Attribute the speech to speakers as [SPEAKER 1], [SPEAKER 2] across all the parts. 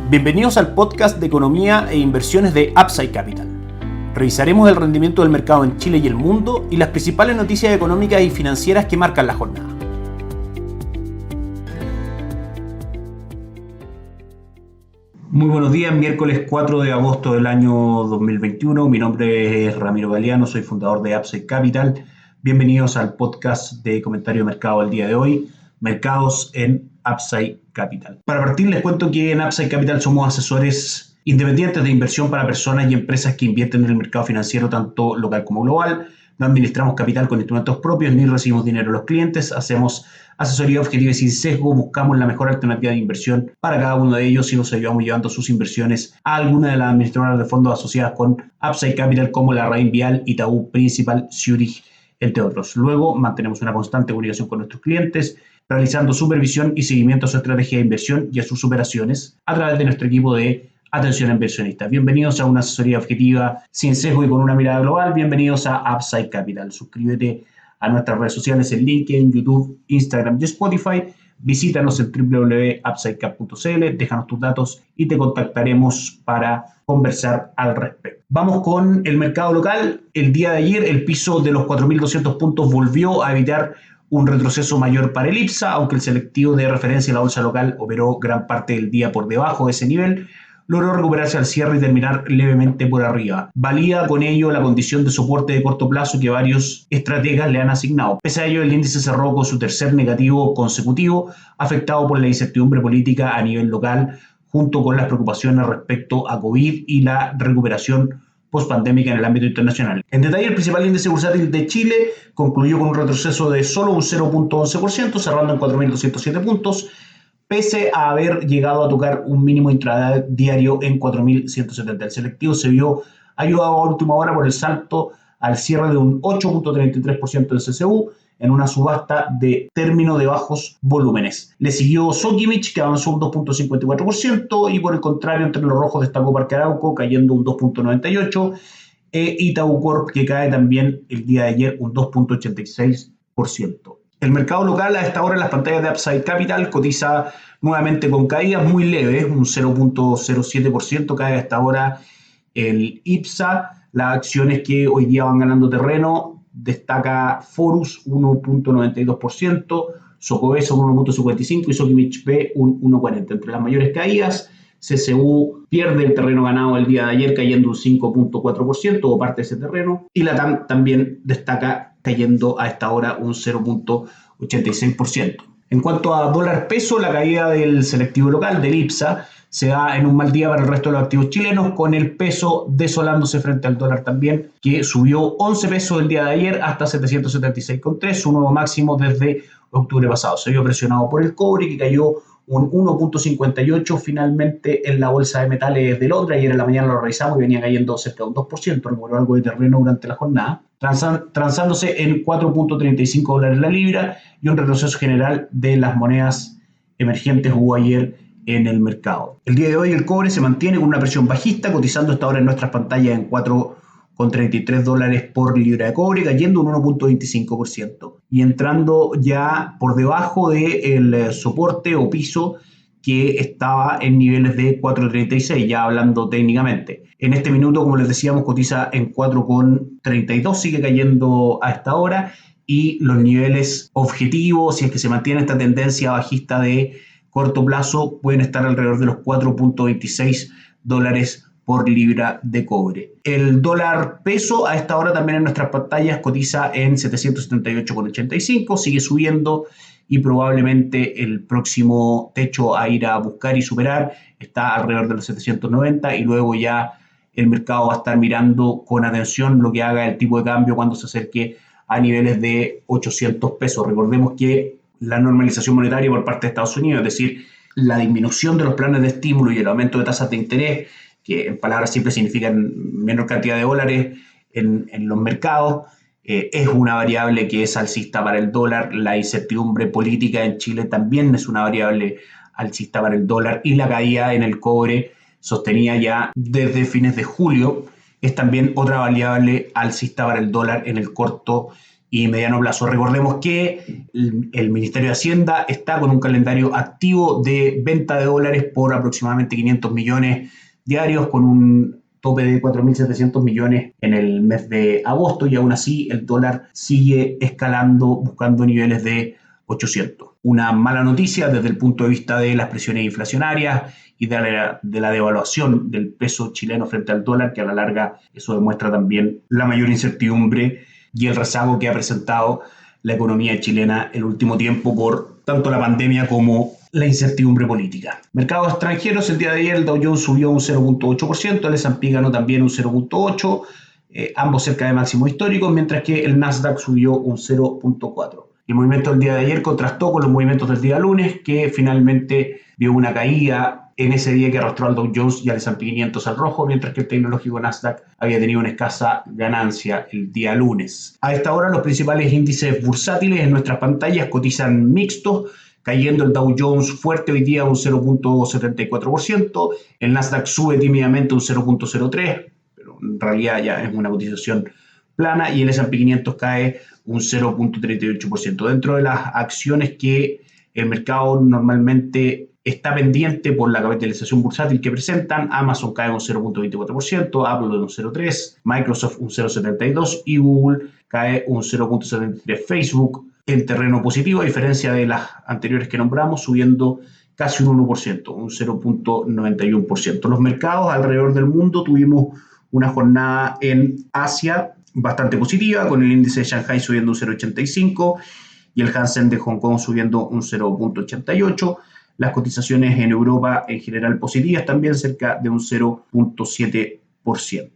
[SPEAKER 1] Bienvenidos al podcast de economía e inversiones de Upside Capital. Revisaremos el rendimiento del mercado en Chile y el mundo y las principales noticias económicas y financieras que marcan la jornada. Muy buenos días, miércoles 4 de agosto del año 2021. Mi nombre es Ramiro Galeano, soy fundador de Upside Capital. Bienvenidos al podcast de comentario de mercado del día de hoy, mercados en Upside Capital. Para partir les cuento que en Upside Capital somos asesores independientes de inversión para personas y empresas que invierten en el mercado financiero tanto local como global. No administramos capital con instrumentos propios ni recibimos dinero de los clientes. Hacemos asesoría objetiva y sin sesgo. Buscamos la mejor alternativa de inversión para cada uno de ellos y los ayudamos llevando sus inversiones a alguna de las administradoras de fondos asociadas con Upside Capital como la Reinvial, Itaú, Principal, Zurich, entre otros. Luego mantenemos una constante comunicación con nuestros clientes, realizando supervisión y seguimiento a su estrategia de inversión y a sus operaciones a través de nuestro equipo de atención a inversionistas. Bienvenidos a una asesoría objetiva, sin sesgo y con una mirada global. Bienvenidos a Upside Capital. Suscríbete a nuestras redes sociales en LinkedIn, YouTube, Instagram y Spotify. Visítanos en www.upsidecap.cl, déjanos tus datos y te contactaremos para conversar al respecto. Vamos con el mercado local. El día de ayer el piso de los 4.200 puntos volvió a evitar un retroceso mayor para el IPSA, aunque el selectivo de referencia en la bolsa local operó gran parte del día por debajo de ese nivel. Logró recuperarse al cierre y terminar levemente por arriba. Valida con ello la condición de soporte de corto plazo que varios estrategas le han asignado. Pese a ello, el índice cerró con su tercer negativo consecutivo, afectado por la incertidumbre política a nivel local, junto con las preocupaciones respecto a COVID y la recuperación post-pandémica en el ámbito internacional. En detalle, el principal índice bursátil de Chile concluyó con un retroceso de solo un 0.11%, cerrando en 4.207 puntos, pese a haber llegado a tocar un mínimo intradiario en 4.170. El selectivo se vio ayudado a última hora por el salto al cierre de un 8.33% del CCU en una subasta de término de bajos volúmenes. Le siguió Sokimich, que avanzó un 2.54%, y por el contrario, entre los rojos destacó Parque Arauco, cayendo un 2.98%, e Itaú Corp, que cae también el día de ayer un 2.86%. El mercado local a esta hora en las pantallas de Upside Capital cotiza nuevamente con caídas muy leves, un 0.07% cae a esta hora el IPSA. Las acciones que hoy día van ganando terreno, destaca Forus 1.92%, Socobesa un 1.55% y Sokimich B un 1.40%. Entre las mayores caídas, CCU pierde el terreno ganado el día de ayer cayendo un 5.4% o parte de ese terreno, y Latam también destaca cayendo a esta hora un 0.86%. En cuanto a dólar peso, la caída del selectivo local, del IPSA, se da en un mal día para el resto de los activos chilenos, con el peso desolándose frente al dólar también, que subió 11 pesos el día de ayer hasta 776,3, su nuevo máximo desde octubre pasado. Se vio presionado por el cobre, que cayó un 1.58 finalmente en la bolsa de metales de Londres. Ayer en la mañana lo revisamos y venía cayendo cerca de un 2%, recuperó algo de terreno durante la jornada, transándose en $4.35 la libra, y un retroceso general de las monedas emergentes hubo ayer en el mercado. El día de hoy el cobre se mantiene con una presión bajista, cotizando hasta ahora en nuestras pantallas en $4.33 por libra de cobre, cayendo un 1.25% y entrando ya por debajo del soporte o piso que estaba en niveles de 4.36, ya hablando técnicamente. En este minuto, como les decíamos, cotiza en 4.32, sigue cayendo a esta hora, y los niveles objetivos, si es que se mantiene esta tendencia bajista de corto plazo, pueden estar alrededor de los $4.26 por libra de cobre. El dólar peso a esta hora también en nuestras pantallas cotiza en 778,85, sigue subiendo y probablemente el próximo techo a ir a buscar y superar está alrededor de los 790, y luego ya el mercado va a estar mirando con atención lo que haga el tipo de cambio cuando se acerque a niveles de 800 pesos. Recordemos que la normalización monetaria por parte de Estados Unidos, es decir, la disminución de los planes de estímulo y el aumento de tasas de interés, que en palabras simples significan menor cantidad de dólares en los mercados, es una variable que es alcista para el dólar. La incertidumbre política en Chile también es una variable alcista para el dólar, y la caída en el cobre sostenida ya desde fines de julio es también otra variable alcista para el dólar en el corto y mediano plazo. Recordemos que el Ministerio de Hacienda está con un calendario activo de venta de dólares por aproximadamente 500 millones diarios, con un tope de 4.700 millones en el mes de agosto, y aún así el dólar sigue escalando, buscando niveles de 800. Una mala noticia desde el punto de vista de las presiones inflacionarias y de la devaluación del peso chileno frente al dólar, que a la larga eso demuestra también la mayor incertidumbre y el rezago que ha presentado la economía chilena el último tiempo por tanto la pandemia como la incertidumbre política. Mercados extranjeros, el día de ayer el Dow Jones subió un 0.8%, el S&P ganó también un 0.8%, ambos cerca de máximos históricos, mientras que el Nasdaq subió un 0.4%. El movimiento del día de ayer contrastó con los movimientos del día lunes, que finalmente vio una caída en ese día que arrastró al Dow Jones y al S&P 500 al rojo, mientras que el tecnológico Nasdaq había tenido una escasa ganancia el día lunes. A esta hora los principales índices bursátiles en nuestras pantallas cotizan mixtos, cayendo el Dow Jones fuerte hoy día un 0.74%, el Nasdaq sube tímidamente un 0.03%, pero en realidad ya es una cotización plana, y el S&P 500 cae un 0.38%. Dentro de las acciones que el mercado normalmente está pendiente por la capitalización bursátil que presentan, Amazon cae un 0.24%, Apple un 0.3%, Microsoft un 0.72% y Google cae un 0.73%. Facebook en terreno positivo, a diferencia de las anteriores que nombramos, subiendo casi un 1%, un 0.91%. Los mercados alrededor del mundo tuvimos una jornada en Asia bastante positiva, con el índice de Shanghai subiendo un 0.85 y el Hansen de Hong Kong subiendo un 0.88. Las cotizaciones en Europa en general positivas, también cerca de un 0.7%.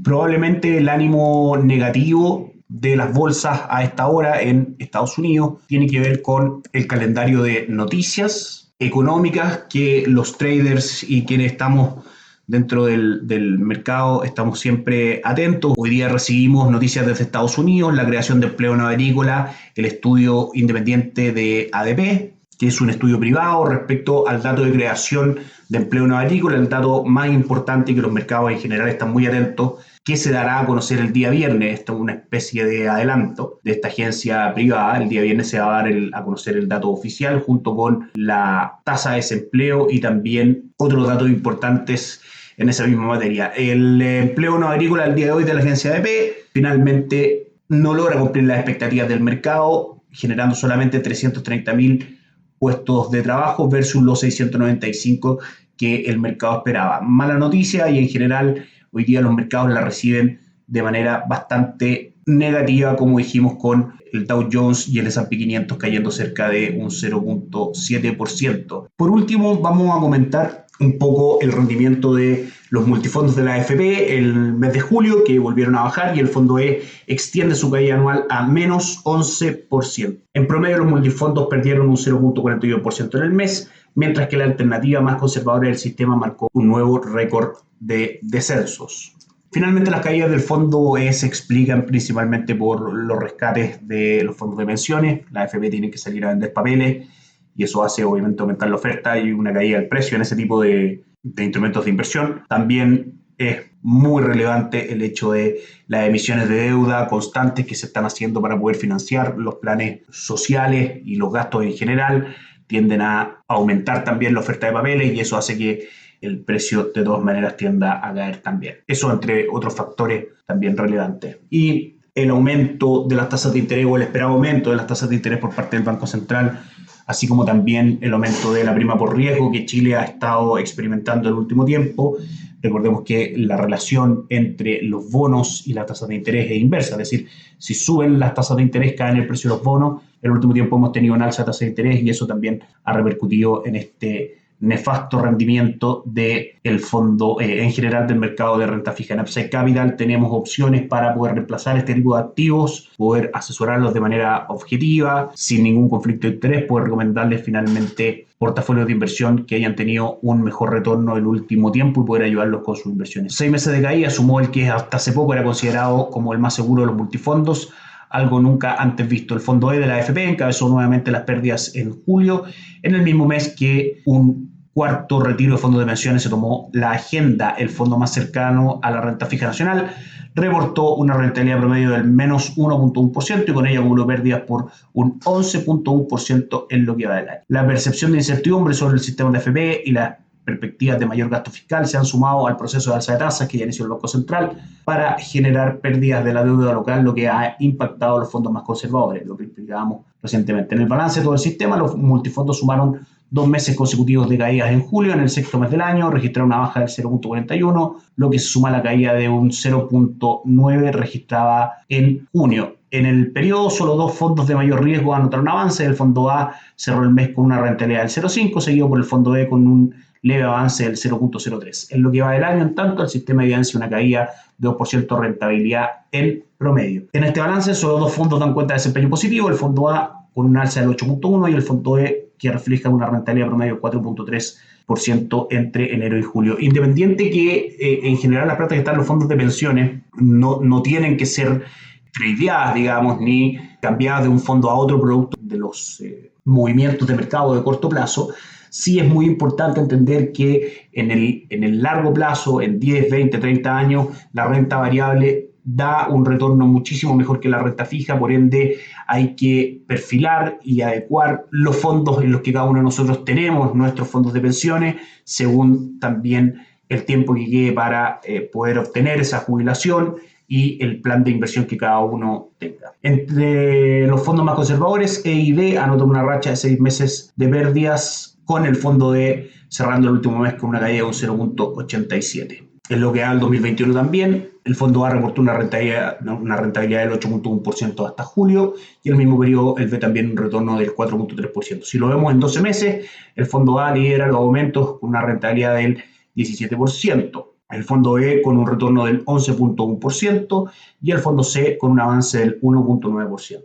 [SPEAKER 1] Probablemente el ánimo negativo de las bolsas a esta hora en Estados Unidos tiene que ver con el calendario de noticias económicas que los traders y quienes estamos dentro del mercado estamos siempre atentos. Hoy día recibimos noticias desde Estados Unidos, la creación de empleo no agrícola, el estudio independiente de ADP, que es un estudio privado respecto al dato de creación de empleo no agrícola, el dato más importante que los mercados en general están muy atentos, que se dará a conocer el día viernes. Esto es una especie de adelanto de esta agencia privada. El día viernes se va a dar a conocer el dato oficial junto con la tasa de desempleo y también otros datos importantes en esa misma materia. El empleo no agrícola al día de hoy de la agencia ADP finalmente no logra cumplir las expectativas del mercado, generando solamente 330.000 puestos de trabajo versus los 695 que el mercado esperaba. Mala noticia, y en general hoy día los mercados la reciben de manera bastante negativa, como dijimos, con el Dow Jones y el S&P 500 cayendo cerca de un 0.7%. Por último, vamos a comentar un poco el rendimiento de los multifondos de la AFP el mes de julio, que volvieron a bajar, y el fondo E extiende su caída anual a menos 11%. En promedio, los multifondos perdieron un 0.42% en el mes, mientras que la alternativa más conservadora del sistema marcó un nuevo récord de descensos. Finalmente, las caídas del fondo E se explican principalmente por los rescates de los fondos de pensiones. La AFP tiene que salir a vender papeles y eso hace obviamente aumentar la oferta y una caída del precio en ese tipo de instrumentos de inversión. También es muy relevante el hecho de las emisiones de deuda constantes que se están haciendo para poder financiar los planes sociales y los gastos en general. Tienden a aumentar también la oferta de papeles y eso hace que el precio de todas maneras tienda a caer también. Eso entre otros factores también relevantes. Y el aumento de las tasas de interés, o el esperado aumento de las tasas de interés por parte del Banco Central, así como también el aumento de la prima por riesgo que Chile ha estado experimentando en el último tiempo. Recordemos que la relación entre los bonos y las tasas de interés es inversa, es decir, si suben las tasas de interés, cae el precio de los bonos. En el último tiempo hemos tenido una alza de tasas de interés y eso también ha repercutido en este nefasto rendimiento del fondo en general del mercado de renta fija. En Upside Capital tenemos opciones para poder reemplazar este tipo de activos, poder asesorarlos de manera objetiva, sin ningún conflicto de interés, poder recomendarles finalmente portafolios de inversión que hayan tenido un mejor retorno el último tiempo y poder ayudarlos con sus inversiones. 6 meses de caída sumó el que hasta hace poco era considerado como el más seguro de los multifondos, algo nunca antes visto. El fondo E de la AFP encabezó nuevamente las pérdidas en julio, en el mismo mes que un cuarto retiro de fondos de pensiones se tomó la agenda. El fondo más cercano a la renta fija nacional reportó una rentabilidad promedio del menos 1.1% y con ella acumuló pérdidas por un 11.1% en lo que va del año. La percepción de incertidumbre sobre el sistema de FP y las perspectivas de mayor gasto fiscal se han sumado al proceso de alza de tasas que ya inició el Banco Central para generar pérdidas de la deuda local, lo que ha impactado a los fondos más conservadores, lo que explicábamos recientemente. En el balance de todo el sistema, los multifondos sumaron 2 meses consecutivos de caídas en julio. En el sexto mes del año registraron una baja del 0.41, lo que se suma a la caída de un 0.9 registrada en junio. En el periodo, solo 2 fondos de mayor riesgo anotaron avance. El fondo A cerró el mes con una rentabilidad del 0.5, seguido por el fondo B con un leve avance del 0.03. En lo que va del año, en tanto, el sistema evidencia una caída de 2% de rentabilidad en promedio. En este balance, solo 2 fondos dan cuenta de desempeño positivo, el fondo A con un alza del 8.1 y el fondo B que refleja una rentabilidad promedio de 4.3% entre enero y julio. Independiente que en general las plata que están en los fondos de pensiones no tienen que ser tradeadas, digamos, ni cambiadas de un fondo a otro producto de los movimientos de mercado de corto plazo. Sí es muy importante entender que en el largo plazo, en 10, 20, 30 años, la renta variable da un retorno muchísimo mejor que la renta fija, por ende hay que perfilar y adecuar los fondos en los que cada uno de nosotros tenemos, nuestros fondos de pensiones, según también el tiempo que quede para poder obtener esa jubilación y el plan de inversión que cada uno tenga. Entre los fondos más conservadores, EIB anotó una racha de 6 meses de pérdidas, con el fondo D cerrando el último mes con una caída de un 0.87. En lo que va al 2021 también, el fondo A reportó una rentabilidad del 8.1% hasta julio y en el mismo periodo el B también un retorno del 4.3%. Si lo vemos en 12 meses, el fondo A lidera los aumentos con una rentabilidad del 17%. El fondo B con un retorno del 11.1% y el fondo C con un avance del 1.9%.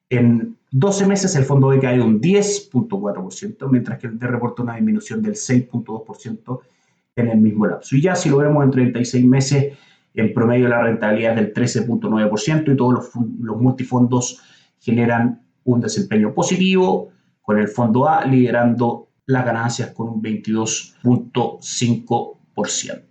[SPEAKER 1] En 12 meses el fondo B cae un 10.4%, mientras que el D reporta una disminución del 6.2% en el mismo lapso. Y ya si lo vemos en 36 meses, en promedio la rentabilidad es del 13.9% y todos los multifondos generan un desempeño positivo, con el fondo A liderando las ganancias con un 22.5%.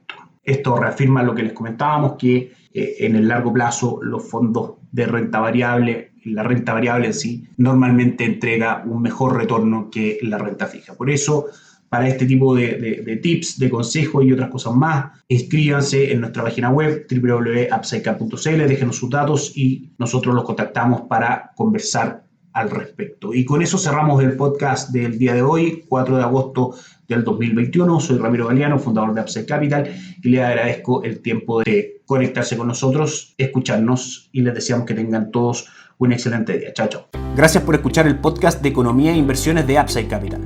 [SPEAKER 1] Esto reafirma lo que les comentábamos, que en el largo plazo los fondos de renta variable, la renta variable en sí, normalmente entrega un mejor retorno que la renta fija. Por eso, para este tipo de tips, de consejos y otras cosas más, inscríbanse en nuestra página web www.upsidecap.cl, déjenos sus datos y nosotros los contactamos para conversar al respecto. Y con eso cerramos el podcast del día de hoy, 4 de agosto del 2021. Soy Ramiro Galeano, fundador de Upside Capital, y les agradezco el tiempo de conectarse con nosotros, escucharnos y les deseamos que tengan todos un excelente día. Chao, chao.
[SPEAKER 2] Gracias por escuchar el podcast de Economía e Inversiones de Upside Capital.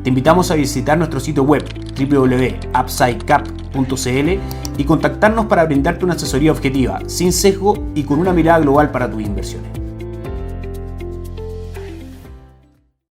[SPEAKER 2] Te invitamos a visitar nuestro sitio web www.upsidecap.cl y contactarnos para brindarte una asesoría objetiva, sin sesgo y con una mirada global para tus inversiones.